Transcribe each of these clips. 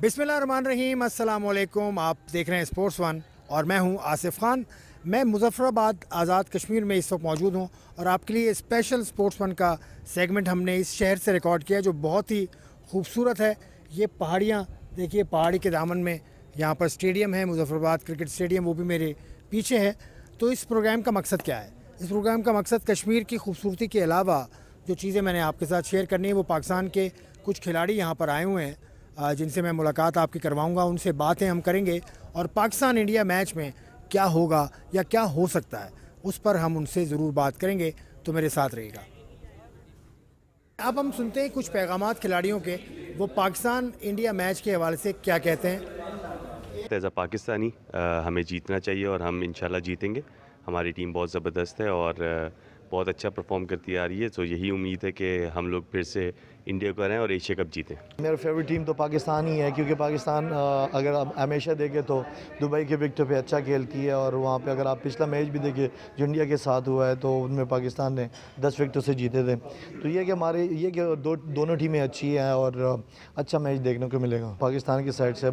बिस्मिल्लाहिर्रहमानिर्रहीम, अस्सलाम वालेकुम। आप देख रहे हैं स्पोर्ट्स वन और मैं हूं आसिफ खान। मैं मुजफ्फराबाद आज़ाद कश्मीर में इस वक्त मौजूद हूं और आपके लिए स्पेशल स्पोर्ट्स वन का सेगमेंट हमने इस शहर से रिकॉर्ड किया जो बहुत ही खूबसूरत है। ये पहाड़ियाँ देखिए, पहाड़ी के दामन में यहाँ पर स्टेडियम है, मुजफ्फराबाद क्रिकेट स्टेडियम, वो भी मेरे पीछे है। तो इस प्रोग्राम का मकसद क्या है? इस प्रोग्राम का मकसद कश्मीर की खूबसूरती के अलावा जो चीज़ें मैंने आपके साथ शेयर करनी है, वो पाकिस्तान के कुछ खिलाड़ी यहाँ पर आए हुए हैं जिनसे मैं मुलाकात आपकी करवाऊंगा, उनसे बातें हम करेंगे और पाकिस्तान इंडिया मैच में क्या होगा या क्या हो सकता है उस पर हम उनसे ज़रूर बात करेंगे। तो मेरे साथ रहिएगा। अब हम सुनते हैं कुछ पैगामात खिलाड़ियों के, वो पाकिस्तान इंडिया मैच के हवाले से क्या कहते हैं। एज अ पाकिस्तानी हमें जीतना चाहिए और हम इंशाल्लाह जीतेंगे। हमारी टीम बहुत ज़बरदस्त है और बहुत अच्छा परफॉर्म करती आ रही है, तो यही उम्मीद है कि हम लोग फिर से इंडिया को रहें और एशिया कप जीतें। मेरा फेवरेट टीम तो पाकिस्तान ही है, क्योंकि पाकिस्तान अगर आप हमेशा देखें तो दुबई के विकेट पे अच्छा खेलती है और वहाँ पे अगर आप पिछला मैच भी देखें जो इंडिया के साथ हुआ है तो उनमें पाकिस्तान ने 10 विकेटों से जीते थे। तो ये कि दोनों टीमें अच्छी हैं और अच्छा मैच देखने को मिलेगा। पाकिस्तान की साइड से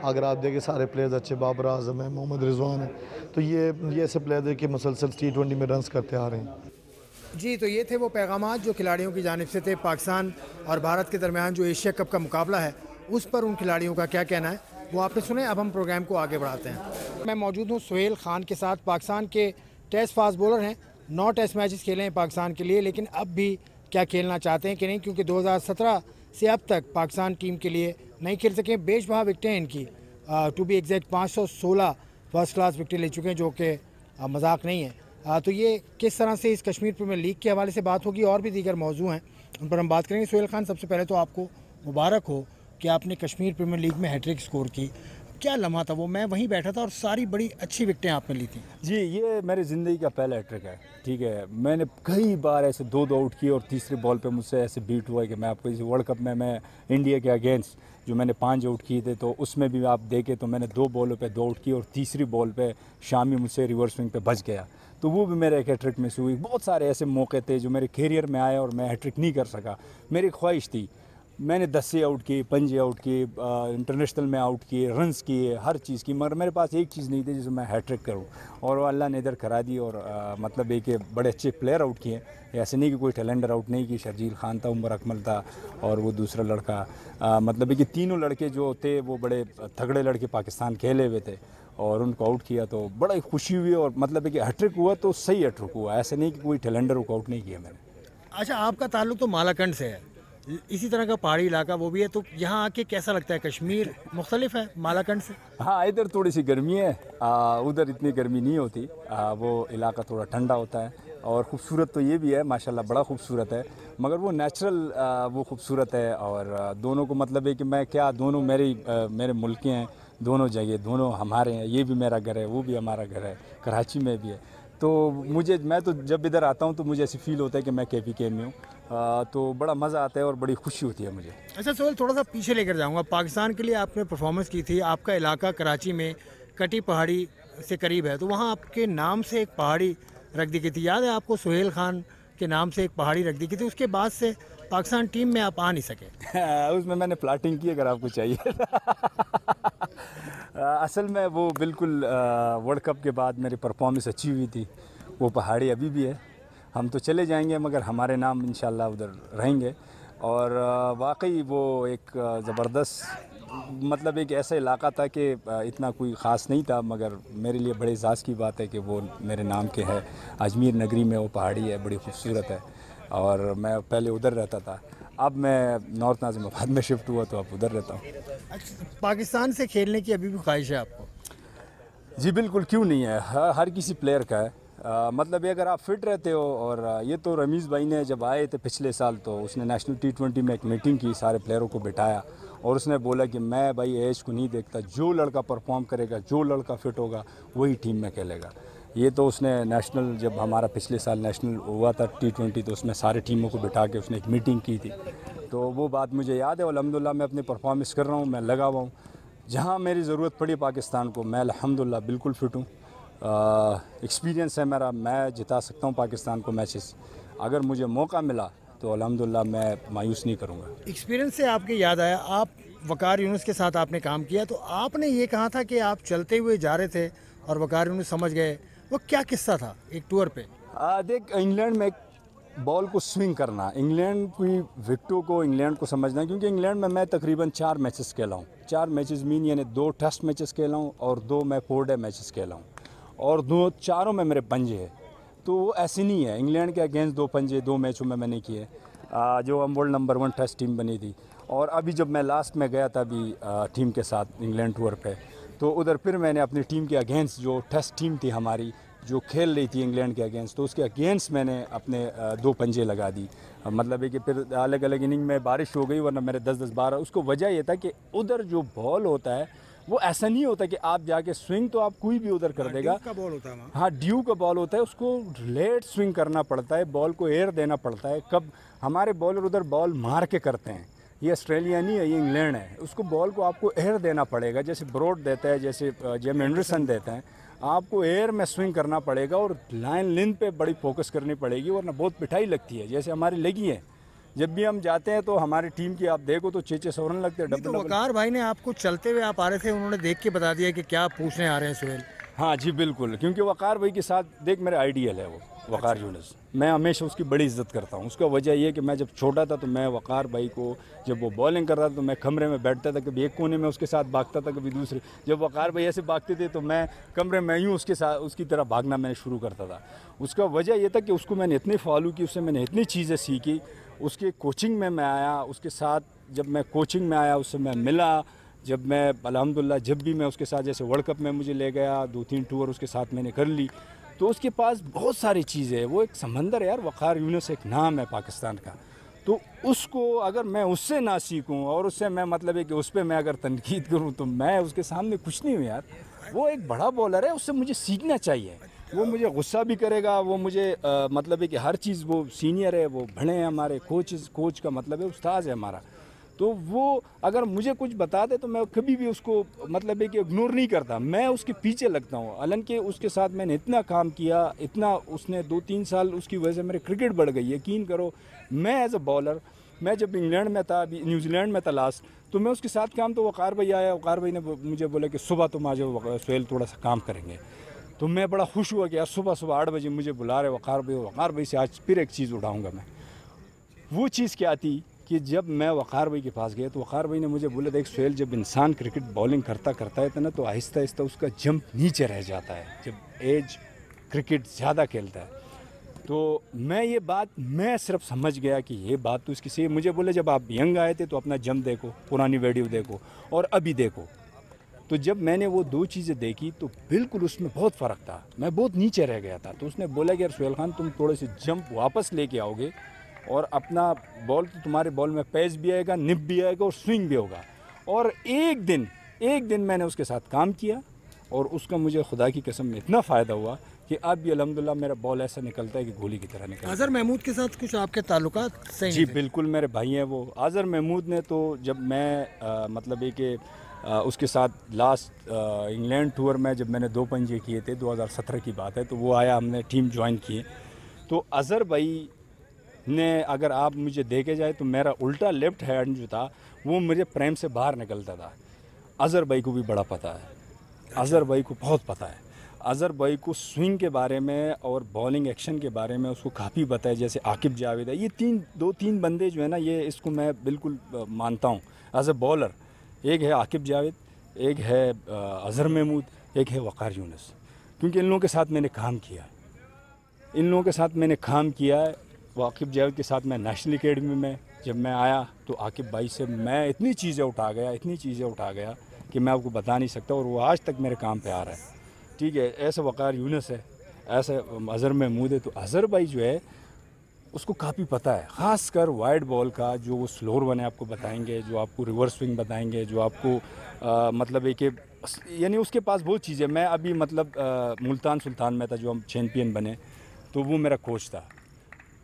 अगर आप देखें सारे प्लेयर्स अच्छे, बाबर आजम है, मोहम्मद रिजवान है, तो ये ऐसे प्लेयर है कि मुसलसल T20 में रन्स करते आ रहे हैं। जी, तो ये थे वो पैगामात जो खिलाड़ियों की जानिब से थे। पाकिस्तान और भारत के दरमियान जो एशिया कप का मुकाबला है उस पर उन खिलाड़ियों का क्या कहना है वो आपने सुने। अब हम प्रोग्राम को आगे बढ़ाते हैं। मैं मौजूद हूँ सुहेल खान के साथ। पाकिस्तान के टेस्ट फास्ट बॉलर हैं, 9 टेस्ट मैचेस खेले हैं पाकिस्तान के लिए, लेकिन अब भी क्या खेलना चाहते हैं कि नहीं, क्योंकि 2017 से अब तक पाकिस्तान टीम के लिए नहीं खेल सके। बेशबहा विकटें हैं इनकी, to be exact 516 first class विकटें ले चुके हैं, जो कि मजाक नहीं है। तो ये किस तरह से इस कश्मीर प्रीमियर लीग के हवाले से बात होगी और भी दीगर मौजू हैं उन पर हम बात करेंगे। सुहेल खान, सबसे पहले तो आपको मुबारक हो कि आपने कश्मीर प्रीमियर लीग में हैट्रिक स्कोर की। क्या लम्हा था वो? मैं वहीं बैठा था और सारी बड़ी अच्छी विकटें आपने ली थी। जी, ये मेरी ज़िंदगी का पहला हैट्रिक है। ठीक है, मैंने कई बार ऐसे 2 आउट किए और तीसरे बॉल पे मुझसे ऐसे बीट हुआ है कि मैं आपको इस वर्ल्ड कप में मैं इंडिया के अगेंस्ट जो मैंने 5 आउट किए थे, तो उसमें भी आप देखें तो मैंने 2 बॉलों पे 2 आउट किए और तीसरी बॉल पे शामी मुझसे रिवर्स स्विंग पे बच गया, तो वो भी मेरे एक हैट्रिक में से हुई। बहुत सारे ऐसे मौके थे जो मेरे कैरियर में आए और मैं हैट्रिक नहीं कर सका। मेरी ख्वाहिश थी, मैंने 10 से आउट किए, 5 आउट किए, इंटरनेशनल में आउट किए, रन्स किए, हर चीज़ की, मगर मेरे पास एक चीज़ नहीं थी जिसमें मैं हैट्रिक करूं, और वो अल्लाह ने इधर करा दी। और मतलब एक बड़े अच्छे प्लेयर आउट किए, ऐसे नहीं कि कोई टैलेंडर आउट नहीं की। शर्जील खान था, उमर अकमल था और वो दूसरा लड़का, मतलब कि तीनों लड़के जो थे वो बड़े तगड़े लड़के पाकिस्तान खेले हुए थे और उनको आउट किया, तो बड़ा ही खुशी हुई। और मतलब कि हैट्रिक हुआ तो सही हैट्रिक हुआ, ऐसे नहीं कि कोई टैलेंडर को आउट नहीं किया मैंने। अच्छा, आपका ताल्लुक तो मालाकंड से है, इसी तरह का पहाड़ी इलाका वो भी है, तो यहाँ आके कैसा लगता है? कश्मीर मुख्तलिफ है मालाकंड से? हाँ, इधर थोड़ी सी गर्मी है, उधर इतनी गर्मी नहीं होती। वो इलाका थोड़ा ठंडा होता है और ख़ूबसूरत तो ये भी है, माशाल्लाह बड़ा खूबसूरत है, मगर वो नेचुरल वो खूबसूरत है। और दोनों को मतलब है कि मैं क्या, दोनों मेरे मुल्क के हैं, दोनों जगह दोनों हमारे हैं। ये भी मेरा घर है, वो भी हमारा घर है, कराची में भी है। तो मैं तो जब इधर आता हूँ तो मुझे ऐसी फील होता है कि मैं KPK में हूँ, तो बड़ा मज़ा आता है और बड़ी खुशी होती है मुझे। अच्छा सोहेल, थोड़ा सा पीछे लेकर जाऊंगा। पाकिस्तान के लिए आपने परफॉर्मेंस की थी, आपका इलाका कराची में कटी पहाड़ी से करीब है, तो वहाँ आपके नाम से एक पहाड़ी रख दी गई थी, याद है आपको? सुहेल खान के नाम से एक पहाड़ी रख दी गई थी। उसके बाद से पाकिस्तान टीम में आप आ नहीं सके। उसमें मैंने प्लाटिंग की, अगर आपको चाहिए। असल में वो बिल्कुल वर्ल्ड कप के बाद मेरी परफॉर्मेंस अच्छी हुई थी। वो पहाड़ी अभी भी है, हम तो चले जाएंगे मगर हमारे नाम इंशाल्लाह उधर रहेंगे। और वाकई वो एक ज़बरदस्त, मतलब एक ऐसा इलाका था कि इतना कोई ख़ास नहीं था, मगर मेरे लिए बड़े एज़ाज़ की बात है कि वो मेरे नाम के है। अजमेर नगरी में वो पहाड़ी है, बड़ी खूबसूरत है और मैं पहले उधर रहता था। अब मैं नॉर्थ नाज़िमाबाद में शिफ्ट हुआ तो अब उधर रहता हूँ। अच्छा, पाकिस्तान से खेलने की अभी भी ख्वाहिश है आपको? जी बिल्कुल, क्यों नहीं है, हर किसी प्लेयर का है। मतलब ये अगर आप फिट रहते हो, और ये तो रमीज़ भाई ने जब आए थे पिछले साल तो उसने नेशनल T20 में एक मीटिंग की, सारे प्लेयरों को बिठाया और उसने बोला कि मैं भाई एज को नहीं देखता, जो लड़का परफॉर्म करेगा, जो लड़का फिट होगा वही टीम में खेलेगा। ये तो उसने नेशनल, जब हमारा पिछले साल नेशनल हुआ था T20, तो उसमें सारे टीमों को बिठा के उसने एक मीटिंग की थी, तो वो बात मुझे याद है। अल्हम्दुलिल्लाह मैं अपनी परफॉर्मेंस कर रहा हूँ, मैं लगा हुआ हूँ। जहाँ मेरी ज़रूरत पड़ी पाकिस्तान को, मैं अल्हम्दुलिल्लाह बिल्कुल फिट हूँ। एक्सपीरियंस है मेरा, मैं जिता सकता हूँ पाकिस्तान को मैचेस। अगर मुझे मौका मिला तो अल्हम्दुलिल्लाह मैं मायूस नहीं करूँगा। एक्सपीरियंस से आपके याद आया, आप वकार यूनुस के साथ आपने काम किया, तो आपने ये कहा था कि आप चलते हुए जा रहे थे और वकार यूनुस समझ गए, वो क्या किस्सा था एक टूर पे? देख, इंग्लैंड में बॉल को स्विंग करना, इंग्लैंड की विकेटों को इंग्लैंड को समझना, क्योंकि इंग्लैंड में मैं तकरीबन 4 मैचेस खेला हूँ। 4 मैचेस मीन यानी 2 टेस्ट मैचेस खेला हूँ और 2 मैं 4 डे मैचेस खेला हूँ, और 2 चारों में मेरे पंजे हैं। तो वो ऐसे नहीं है, इंग्लैंड के अगेंस्ट 2 पंजे 2 मैचों में मैंने किए, जो हम वर्ल्ड नंबर 1 टेस्ट टीम बनी थी। और अभी जब मैं लास्ट में गया था अभी टीम के साथ इंग्लैंड टूर पे, तो उधर फिर मैंने अपनी टीम के अगेंस्ट, जो टेस्ट टीम थी हमारी जो खेल रही थी इंग्लैंड के अगेंस्ट, तो उसके अगेंस्ट मैंने अपने 2 पंजे लगा दी। मतलब है कि फिर अलग अलग इनिंग में बारिश हो गई, वरना मेरे 10-10 12। उसको वजह ये था कि उधर जो बॉल होता है वो ऐसा नहीं होता कि आप जाके स्विंग तो आप कोई भी उधर कर देगा। ड्यू का बॉल होता है। हाँ, ड्यू का बॉल होता है, उसको लेट स्विंग करना पड़ता है, बॉल को एयर देना पड़ता है। कब हमारे बॉलर उधर बॉल मार के करते हैं, ये ऑस्ट्रेलिया नहीं है, ये इंग्लैंड है, उसको बॉल को आपको एयर देना पड़ेगा, जैसे ब्रॉड देता है, जैसे जेम एंडरसन देता है, आपको एयर में स्विंग करना पड़ेगा और लाइन लेंथ पे बड़ी फोकस करनी पड़ेगी, वरना बहुत पिटाई लगती है। जैसे हमारी लगी है, जब भी हम जाते हैं तो हमारी टीम की आप देखो तो 6-6 सौ रन लगते हैं। तो वकार भाई ने आपको चलते हुए आप आ रहे थे, उन्होंने देख के बता दिया कि क्या पूछने आ रहे हैं सुहेल? हाँ जी बिल्कुल, क्योंकि वकार भाई के साथ देख मेरा आइडियल है वो वकार यूनुस, मैं हमेशा उसकी बड़ी इज्जत करता हूँ। उसका वजह ये कि मैं जब छोटा था तो मैं वकार भाई को, जब वो बॉलिंग कर रहा था तो मैं कमरे में बैठता था, कभी एक कोने में उसके साथ भागता था, कभी दूसरे। जब वकार भाई ऐसे भागते थे तो मैं कमरे में यूँ उसके साथ उसकी तरह भागना मैंने शुरू करता था। उसका वजह ये था कि उसको मैंने इतनी फॉलो की, उससे मैंने इतनी चीज़ें सीखी। उसके कोचिंग में मैं आया, उसके साथ जब मैं कोचिंग में आया उससे मैं मिला, जब मैं अल्हम्दुलिल्लाह जब भी मैं उसके साथ, जैसे वर्ल्ड कप में मुझे ले गया, 2-3 टूर उसके साथ मैंने कर ली, तो उसके पास बहुत सारी चीज़ें हैं। वो एक समंदर है यार, वकार यूनुस एक नाम है पाकिस्तान का। तो उसको अगर मैं उससे ना सीखूं और उससे मैं मतलब है कि उस पर मैं अगर तनकीद करूं तो मैं उसके सामने कुछ नहीं हूं यार। वो एक बड़ा बॉलर है, उससे मुझे सीखना चाहिए। वो मुझे गुस्सा भी करेगा, वो मुझे मतलब है कि हर चीज़, वो सीनियर है, वो बड़े हैं हमारे, कोच का मतलब है उस्ताद है हमारा। तो वो अगर मुझे कुछ बता दे तो मैं कभी भी उसको मतलब है कि इग्नोर नहीं करता, मैं उसके पीछे लगता हूँ। हालांकि उसके साथ मैंने इतना काम किया, इतना उसने 2-3 साल उसकी वजह से मेरे क्रिकेट बढ़ गई। यकीन करो, मैं एज अ बॉलर, मैं जब इंग्लैंड में था, अभी न्यूजीलैंड में था लास्ट, तो मैं उसके साथ काम, तो वकार भाई आया, वकार भाई ने मुझे बोला कि सुबह तुम आ जाओ सुहेल, थोड़ा सा काम करेंगे। तो मैं बड़ा खुश हुआ कि यार सुबह 8 बजे मुझे बुला रहे वकार भाई से आज फिर एक चीज़ उठाऊँगा मैं। वो चीज़ क्या थी कि जब मैं वकार भाई के पास गया तो वकार भाई ने मुझे बोला, देख सुहेल, जब इंसान क्रिकेट बॉलिंग करता है ना, तो आहिस्ता आहिस्ता उसका जंप नीचे रह जाता है जब एज क्रिकेट ज़्यादा खेलता है। तो मैं ये बात मैं सिर्फ समझ गया कि ये बात तो इसकी सही। मुझे बोले जब आप यंग आए थे तो अपना जंप देखो, पुरानी वीडियो देखो और अभी देखो। तो जब मैंने वो 2 चीज़ें देखी तो बिल्कुल उसमें बहुत फ़र्क था, मैं बहुत नीचे रह गया था। तो उसने बोला कि यार सुहेल खान, तुम थोड़े से जंप वापस लेके आओगे और अपना बॉल, तो तुम्हारे बॉल में पेस भी आएगा, निप भी आएगा और स्विंग भी होगा। और एक दिन मैंने उसके साथ काम किया और उसका मुझे खुदा की कसम में इतना फ़ायदा हुआ कि अब भी अल्हम्दुलिल्लाह मेरा बॉल ऐसा निकलता है कि गोली की तरह निकलता है। अज़हर महमूद के साथ कुछ आपके ताल्लुकात सही? जी बिल्कुल, मेरे भाई हैं वो। अज़हर महमूद ने तो जब मैं मतलब है कि उसके साथ लास्ट इंग्लैंड टूर में जब मैंने 2 पंजे किए थे, 2017 की बात है, तो वो आया, हमने टीम ज्वाइन किए। तो अज़हर भाई ने, अगर आप मुझे देखे जाए तो मेरा उल्टा लेफ्ट हैंड जो था वो मुझे प्रेम से बाहर निकलता था। अज़हर भाई को भी बड़ा पता है, अज़हर भाई को बहुत पता है। अज़हर भाई को स्विंग के बारे में और बॉलिंग एक्शन के बारे में उसको काफ़ी पता है। जैसे आकिब जावेद है, ये 2-3 बंदे जो है ना, ये इसको मैं बिल्कुल मानता हूँ एज ए बॉलर। एक है आकिब जावेद, एक है अज़हर महमूद, एक है वकार यूनुस, क्योंकि इन लोगों के साथ मैंने काम किया है। आकिब जावेद के साथ मैं नेशनल एकेडमी में जब मैं आया तो आकिब भाई से मैं इतनी चीज़ें उठा गया कि मैं आपको बता नहीं सकता, और वो आज तक मेरे काम पे आ रहा है। ठीक है, ऐसे वकार यूनुस है, ऐसे अज़हर महमूद है। तो अज़हर भाई जो है उसको काफ़ी पता है, ख़ासकर वाइड बॉल का, जो वो स्लोअर वन है आपको बताएंगे, जो आपको रिवर्स स्विंग बताएंगे, जो आपको मतलब है कि यानी उसके पास बहुत चीज़ें। मैं अभी मतलब मुल्तान सुल्तान में था, जो हम चैम्पियन बने, तो वो मेरा कोच था।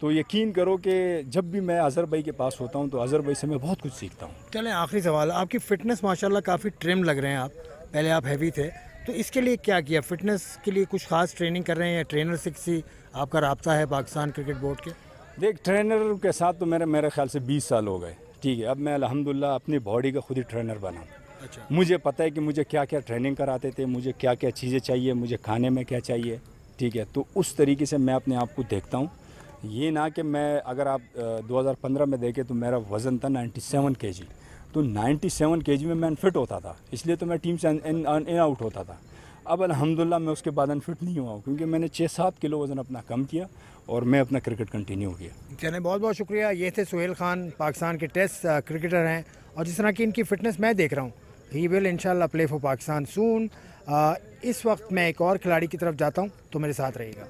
तो यकीन करो कि जब भी मैं अज़हर भाई के पास होता हूँ तो अज़हर भाई से मैं बहुत कुछ सीखता हूँ। चलें, आखिरी सवाल, आपकी फ़िटनेस माशाल्लाह काफ़ी ट्रिम लग रहे हैं आप, पहले आप हैवी थे, तो इसके लिए क्या किया? फ़िटनेस के लिए कुछ ख़ास ट्रेनिंग कर रहे हैं या ट्रेनर से किसी आपका राब्ता है पाकिस्तान क्रिकेट बोर्ड के? देख, ट्रेनर के साथ तो मेरे ख्याल से 20 साल हो गए। ठीक है, अब मैं अल्हम्दुलिल्लाह अपनी बॉडी का खुद ही ट्रेनर बना। अच्छा। मुझे पता है कि मुझे क्या क्या ट्रेनिंग कराते थे, मुझे क्या क्या चीज़ें चाहिए, मुझे खाने में क्या चाहिए, ठीक है। तो उस तरीके से मैं अपने आप को देखता हूँ। ये ना कि मैं, अगर आप 2015 में देखें तो मेरा वज़न था 97 kg। तो 97 kg में मैं अनफिट होता था, इसलिए तो मैं टीम से इन आउट होता था। अब अल्हम्दुलिल्लाह मैं उसके बाद अनफिट नहीं हुआ हूँ, क्योंकि मैंने 6-7 किलो वज़न अपना कम किया और मैं अपना क्रिकेट कंटिन्यू किया। चलें, बहुत बहुत शुक्रिया। ये थे सुहेल खान, पाकिस्तान के टेस्ट क्रिकेटर हैं, और जिस तरह की इनकी फ़िटनेस मैं देख रहा हूँ, ही विल इंशाल्लाह प्ले फॉर पाकिस्तान सून। इस वक्त मैं एक और खिलाड़ी की तरफ जाता हूँ, तो मेरे साथ रहिएगा।